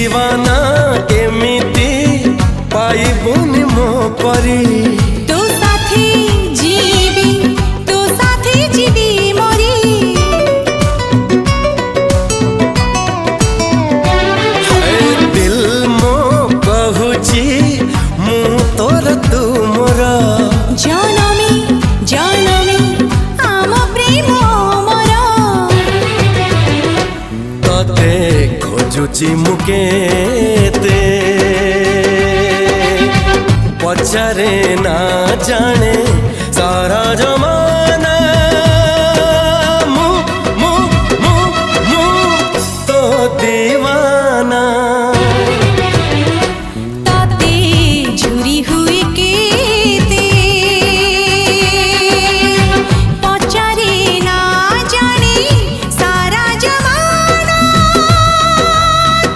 दीवाना एमिति पाइबुनि मो परी तो साथी जीवी मोरी दिल मो कहूची मु तोर तू मोर जनमी आम प्रेम मोर तते खोजुची मुकेते पचारे ना जाने सारा जमा